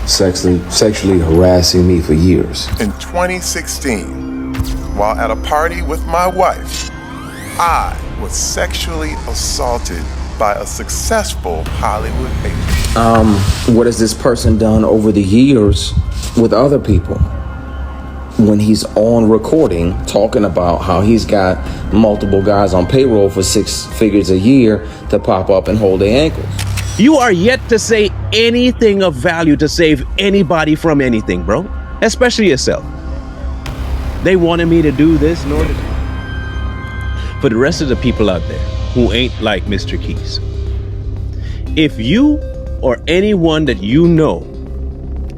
sexually harassing me for years. In 2016, while at a party with my wife, I was sexually assaulted by a successful Hollywood agent. What has this person done over the years with other people? When he's on recording talking about how he's got multiple guys on payroll for 6 figures a year to pop up and hold their ankles. You are yet to say anything of value to save anybody from anything, bro. Especially yourself. They wanted me to do this in order to... For the rest of the people out there who ain't like Mr. Keys, if you or anyone that you know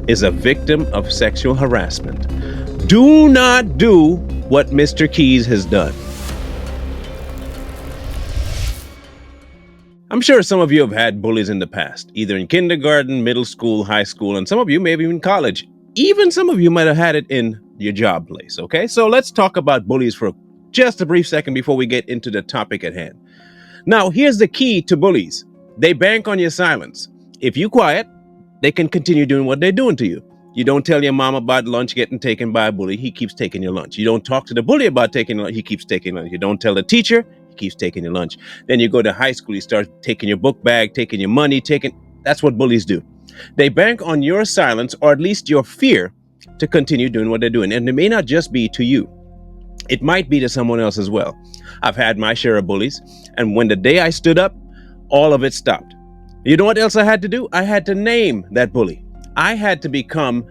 is a victim of sexual harassment, do not do what Mr. Keys has done. I'm sure some of you have had bullies in the past, either in kindergarten, middle school, high school, and some of you maybe even college. Even some of you might have had it in your job place, okay? So let's talk about bullies for just a brief second before we get into the topic at hand. Now, here's the key to bullies. They bank on your silence. If you quiet, they can continue doing what they're doing to you. You don't tell your mom about lunch getting taken by a bully, he keeps taking your lunch. You don't talk to the bully about taking lunch, he keeps taking lunch. You don't tell the teacher, he keeps taking your lunch. Then you go to high school, he starts taking your book bag, taking your money, that's what bullies do. They bank on your silence, or at least your fear, to continue doing what they're doing. And it may not just be to you. It might be to someone else as well. I've had my share of bullies, and when the day I stood up, all of it stopped. You know what else I had to do? I had to name that bully. I had to become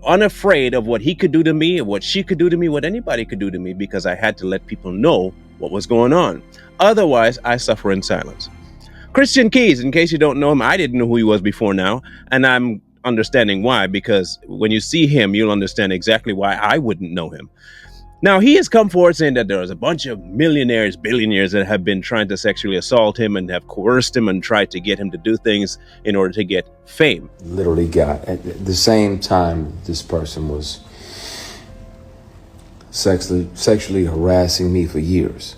unafraid of what he could do to me, or what she could do to me, what anybody could do to me, because I had to let people know what was going on. Otherwise, I suffer in silence. Christian Keys, in case you don't know him, I didn't know who he was before now, and I'm understanding why, because when you see him, you'll understand exactly why I wouldn't know him. Now, he has come forward saying that there was a bunch of millionaires, billionaires that have been trying to sexually assault him and have coerced him and tried to get him to do things in order to get fame. Literally got, at the same time this person was sexually harassing me for years.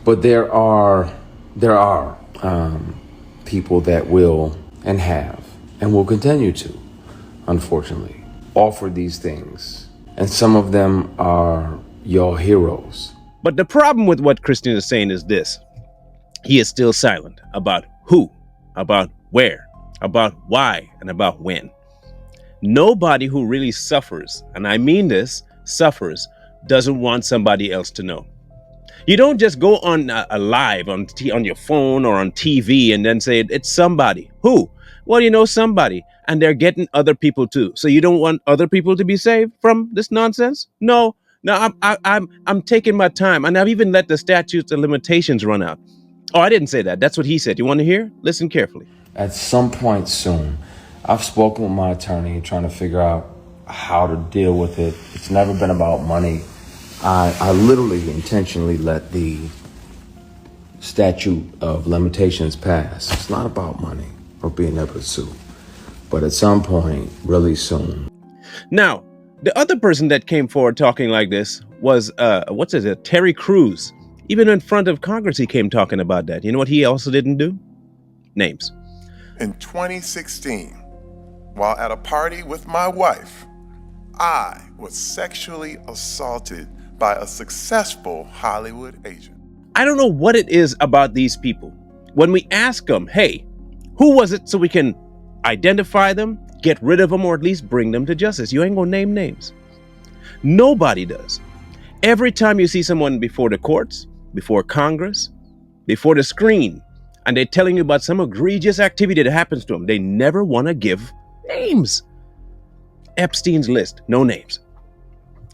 But there are people that will and have and will continue to, unfortunately, offer these things. And some of them are your heroes. But the problem with what Christian is saying is this. He is still silent about who, about where, about why, and about when. Nobody who really suffers, and I mean this, suffers, doesn't want somebody else to know. You don't just go on a live on your phone or on TV and then say it's somebody. Who? Well, you know somebody, and they're getting other people too. So you don't want other people to be saved from this nonsense? No, I'm taking my time, and I've even let the statutes of limitations run out. Oh, I didn't say that. That's what he said. You want to hear? Listen carefully. At some point soon, I've spoken with my attorney trying to figure out how to deal with it. It's never been about money. I literally intentionally let the statute of limitations pass. It's not about money or being able to sue. But at some point, really soon. Now, the other person that came forward talking like this was, Terry Crews. Even in front of Congress, he came talking about that. You know what he also didn't do? Names. In 2016, while at a party with my wife, I was sexually assaulted by a successful Hollywood agent. I don't know what it is about these people. When we ask them, hey, who was it, so we can identify them, get rid of them, or at least bring them to justice, you ain't gonna name names. Nobody does. Every time you see someone before the courts, before Congress, before the screen, and they're telling you about some egregious activity that happens to them, they never want to give names. Epstein's list, no names.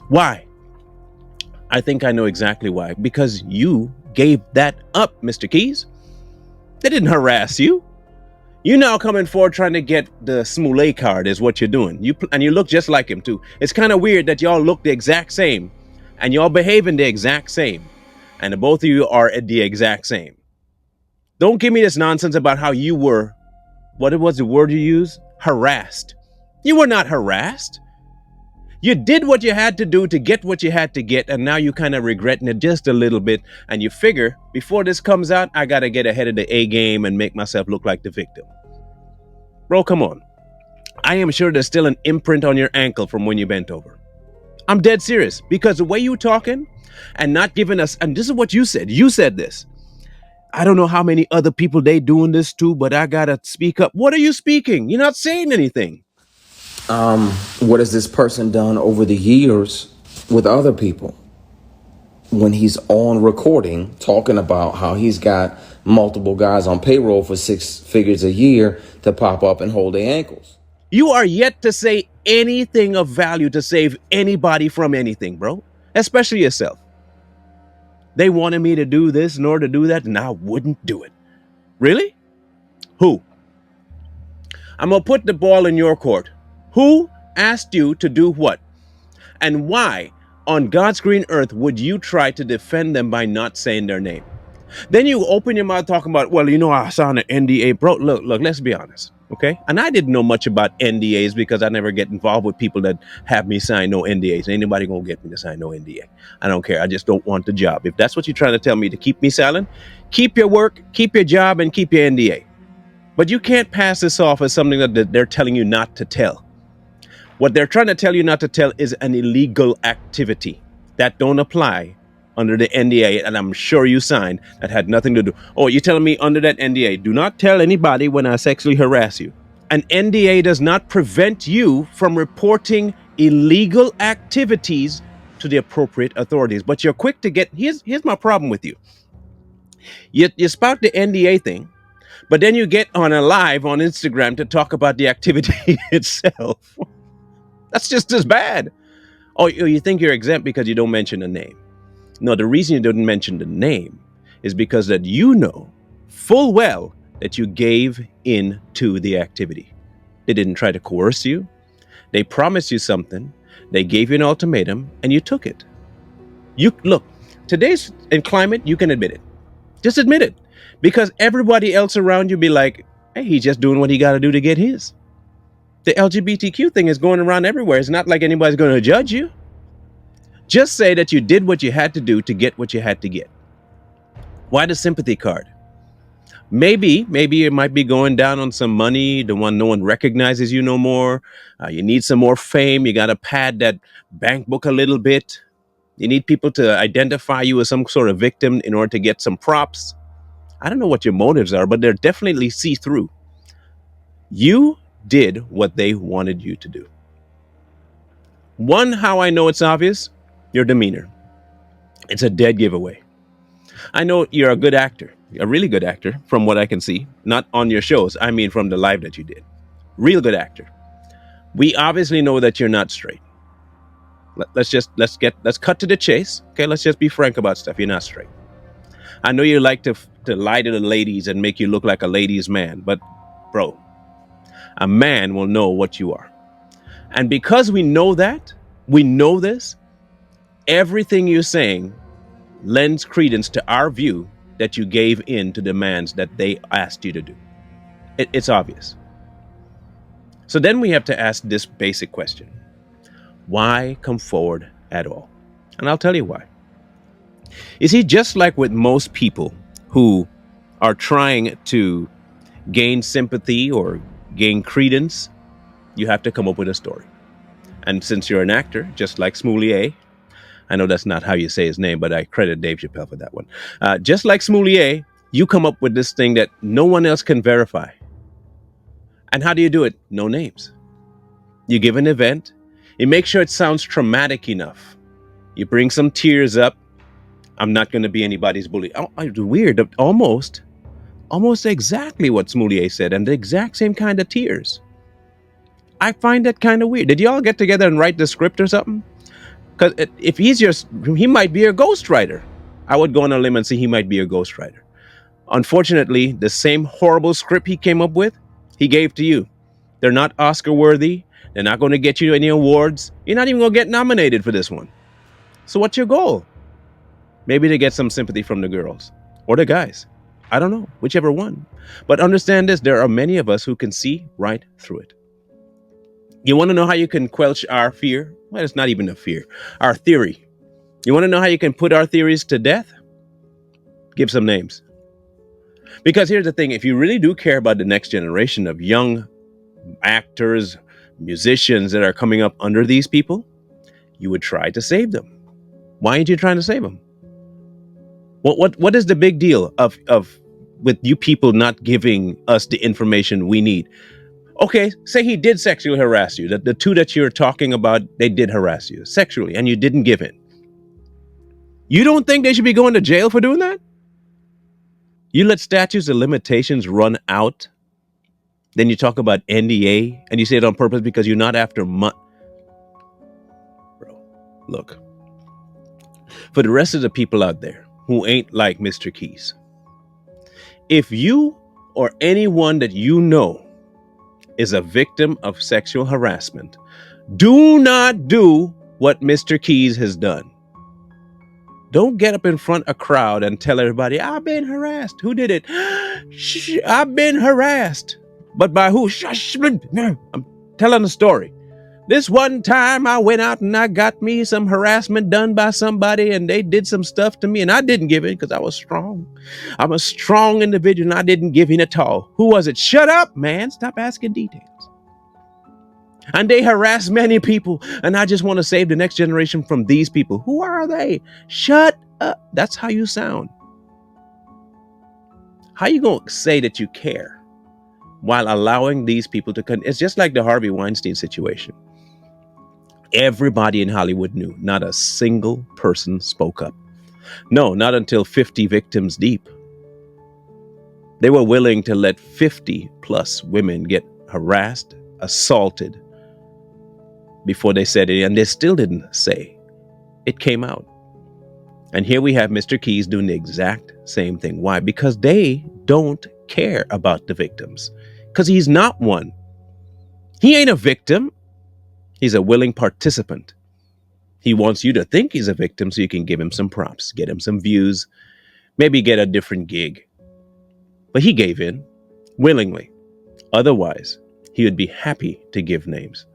Why? I think I know exactly why. Because you gave that up, Mr. Keys. They didn't harass you. You now coming forward trying to get the Smollett card is what you're doing. You look just like him too. It's kind of weird that y'all look the exact same and y'all behaving the exact same. And the both of you are the exact same. Don't give me this nonsense about how you were, what was the word you used? Harassed. You were not harassed. You did what you had to do to get what you had to get, and now you kind of regretting it just a little bit, and you figure, before this comes out, I gotta get ahead of the A game and make myself look like the victim. Bro, come on. I am sure there's still an imprint on your ankle from when you bent over. I'm dead serious because the way you talking and not giving us, and this is what you said. You said this. I don't know how many other people they doing this to, but I gotta speak up. What are you speaking? You're not saying anything. What has this person done over the years with other people? When he's on recording talking about how he's got multiple guys on payroll for 6 figures a year to pop up and hold their ankles. You are yet to say anything of value to save anybody from anything, bro, especially yourself. They wanted me to do this nor to do that, and I wouldn't do it. Really? Who? I'm going to put the ball in your court. Who asked you to do what? And why, on God's green earth, would you try to defend them by not saying their name? Then you open your mouth talking about, well, I signed an NDA. Bro, look, let's be honest, okay? And I didn't know much about NDAs because I never get involved with people that have me sign no NDAs. Anybody gonna get me to sign no NDA? I don't care. I just don't want the job. If that's what you're trying to tell me to keep me silent, keep your work, keep your job, and keep your NDA. But you can't pass this off as something that they're telling you not to tell. What they're trying to tell you not to tell is an illegal activity that don't apply under the NDA, and I'm sure you signed, that had nothing to do. Oh, you're telling me under that NDA, do not tell anybody when I sexually harass you. An NDA does not prevent you from reporting illegal activities to the appropriate authorities. But you're quick to get, here's my problem with you. You spout the NDA thing, but then you get on a live on Instagram to talk about the activity itself. That's just as bad. Oh, you think you're exempt because you don't mention a name. No, the reason you didn't mention the name is because that you know full well that you gave in to the activity. They didn't try to coerce you. They promised you something. They gave you an ultimatum and you took it. You look, today's in climate, you can admit it. Just admit it. Because everybody else around you be like, hey, he's just doing what he got to do to get his. The LGBTQ thing is going around everywhere. It's not like anybody's going to judge you. Just say that you did what you had to do to get what you had to get. Why the sympathy card? Maybe you might be going down on some money, the one no one recognizes you no more. You need some more fame. You got to pad that bank book a little bit. You need people to identify you as some sort of victim in order to get some props. I don't know what your motives are, but they're definitely see-through. You did what they wanted you to do. One, how I know it's obvious, your demeanor. It's a dead giveaway. I know you're a good actor, a really good actor from what I can see, not on your shows. I mean, from the live that you did. Real good actor. We obviously know that you're not straight. Let's cut to the chase. Okay, let's just be frank about stuff. You're not straight. I know you like to lie to the ladies and make you look like a ladies' man, but bro, a man will know what you are. And because we know that, we know this, everything you're saying lends credence to our view that you gave in to demands that they asked you to do. It's obvious. So then we have to ask this basic question. Why come forward at all? And I'll tell you why. You see, just like with most people who are trying to gain sympathy or gain credence, you have to come up with a story. And since you're an actor, just like Smoulier, I know that's not how you say his name, but I credit Dave Chappelle for that one. Just like Smoulier, you come up with this thing that no one else can verify. And how do you do it? No names. You give an event. You make sure it sounds traumatic enough. You bring some tears up. I'm not going to be anybody's bully. Oh, weird. Almost exactly what Smoulier said, and the exact same kind of tears. I find that kind of weird. Did y'all get together and write the script or something? Because if he might be a ghostwriter. I would go on a limb and say he might be a ghostwriter. Unfortunately, the same horrible script he came up with, he gave to you. They're not Oscar worthy. They're not going to get you any awards. You're not even going to get nominated for this one. So what's your goal? Maybe to get some sympathy from the girls or the guys. I don't know, whichever one. But understand this, there are many of us who can see right through it. You want to know how you can quench our fear? Well, it's not even a fear. Our theory. You want to know how you can put our theories to death? Give some names. Because here's the thing, if you really do care about the next generation of young actors, musicians that are coming up under these people, you would try to save them. Why aren't you trying to save them? What is the big deal of with you people not giving us the information we need? Okay, say he did sexually harass you. The two that you're talking about, they did harass you sexually, and you didn't give in. You don't think they should be going to jail for doing that? You let statutes of limitations run out, then you talk about NDA, and you say it on purpose because you're not after money. Bro, look. For the rest of the people out there who ain't like Mr. Keys, if you or anyone that you know is a victim of sexual harassment, do not do what Mr. Keys has done. Don't get up in front of a crowd and tell everybody, I've been harassed. Who did it? I've been harassed. But by who? I'm telling a story. This one time I went out and I got me some harassment done by somebody and they did some stuff to me and I didn't give in because I was strong. I'm a strong individual and I didn't give in at all. Who was it? Shut up, man. Stop asking details. And they harass many people and I just want to save the next generation from these people. Who are they? Shut up. That's how you sound. How you going to say that you care while allowing these people to it's just like the Harvey Weinstein situation. Everybody in Hollywood knew. Not a single person spoke up. No, not until 50 victims deep. They were willing to let 50 plus women get harassed, assaulted before they said it, and they still didn't say. It came out. And here we have Mr. Keys doing the exact same thing. Why? Because they don't care about the victims. Because he's not one. He ain't a victim. He's a willing participant. He wants you to think he's a victim so you can give him some props, get him some views, maybe get a different gig. But he gave in willingly. Otherwise, he would be happy to give names.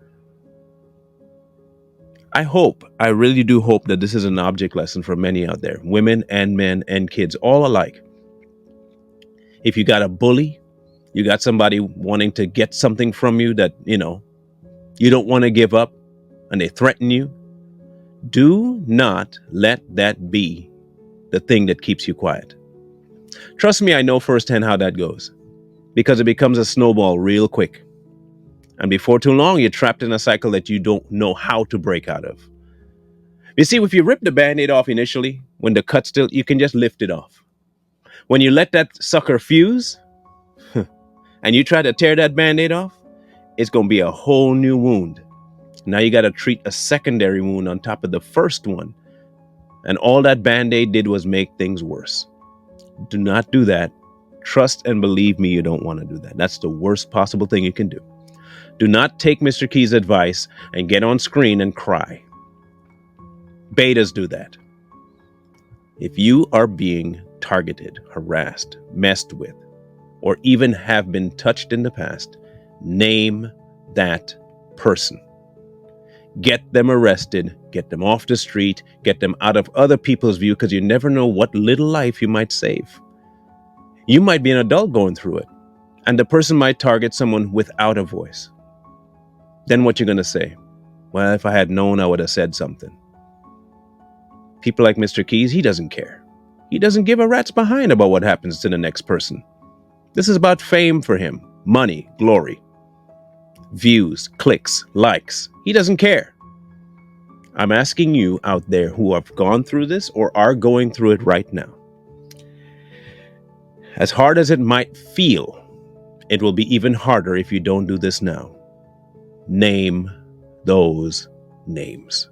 I really do hope that this is an object lesson for many out there, women and men and kids, all alike. If you got a bully, you got somebody wanting to get something from you that, you don't want to give up and they threaten you, do not let that be the thing that keeps you quiet. Trust me, I know firsthand how that goes because it becomes a snowball real quick. And before too long, you're trapped in a cycle that you don't know how to break out of. You see, if you rip the Band-Aid off initially, when the cut's still, you can just lift it off. When you let that sucker fuse and you try to tear that Band-Aid off, it's going to be a whole new wound. Now you got to treat a secondary wound on top of the first one. And all that Band-Aid did was make things worse. Do not do that. Trust and believe me, you don't want to do that. That's the worst possible thing you can do. Do not take Mr. Key's advice and get on screen and cry. Betas do that. If you are being targeted, harassed, messed with, or even have been touched in the past, name that person. Get them arrested, get them off the street, get them out of other people's view, because you never know what little life you might save. You might be an adult going through it, and the person might target someone without a voice. Then what you're going to say? Well, if I had known, I would have said something. People like Mr. Keys, he doesn't care. He doesn't give a rat's behind about what happens to the next person. This is about fame for him, money, glory, views, clicks, likes. He doesn't care. I'm asking you out there who have gone through this or are going through it right now. As hard as it might feel, it will be even harder if you don't do this now. Name those names.